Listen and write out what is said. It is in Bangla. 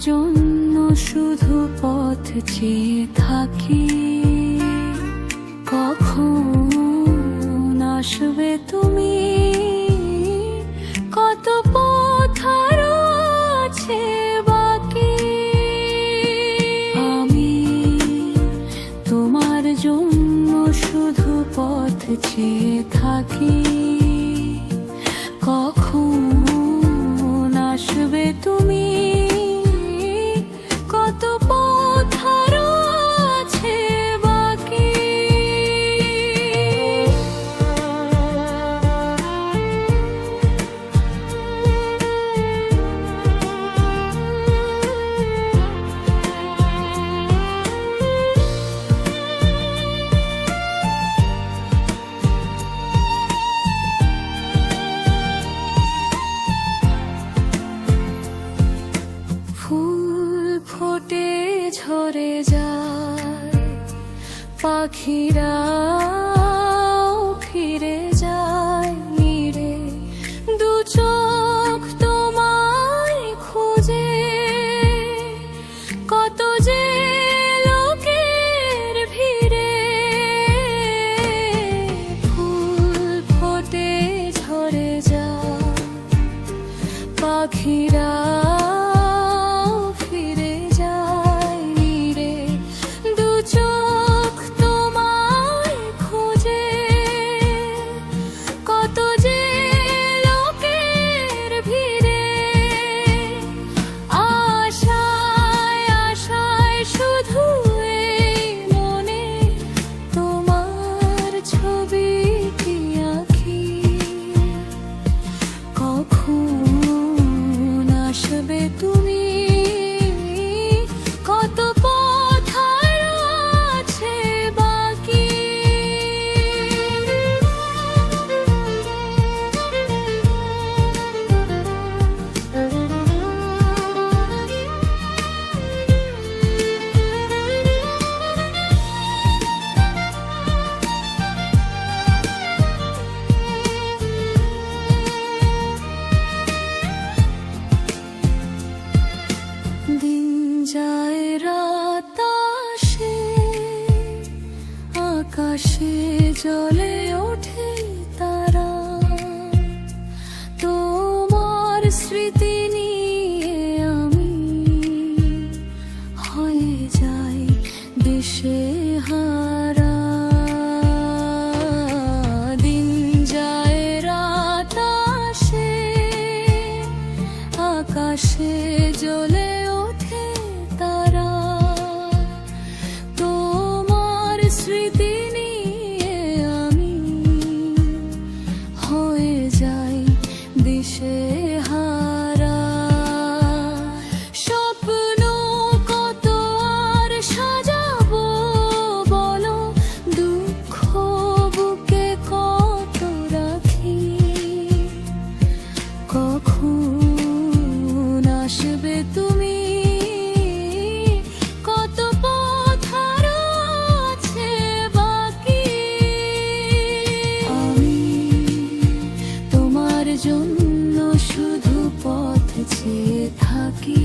জন্য শুধু পথ চেয়ে থাকি, কখন আসবে তুমি? কত পথ আরো আছে বাকি। আমি তোমার জন্য শুধু পথ চেয়ে থাকি, কখন আসবে তুমি? কত পথ আরো আছে বাকি। ফুল ফোটে ঝরে যায়, পাখিরা ফিরে যায় নিরে, দু চোখ তোমায় খুঁজে। কত যে লোকের ভিড়ে, ফুল ফোটে ঝরে যায়, পাখিরা তুমি? কত পথ আরো আছে বাকি। দিন যায় রাত আসে, আকাশে জ্বলে ওঠে তারা, তোমার স্মৃতি নিয়ে আমি হয়ে যাই দিশেহারা। দিন যায় রাত আসে, আকাশে জ্বলে ওঠে তারা, তোমার স্মৃতি নিয়ে আমি হয়ে যাই দিশেহারা। স্বপ্ন কত আর সাজাবো বলো, দুঃখ বুকে কত রাখি, কখন আসবে তুমি? কত পথ আরো আছে বাকি। আমি তোমার জন্য শুধু পথ চেয়ে থাকি।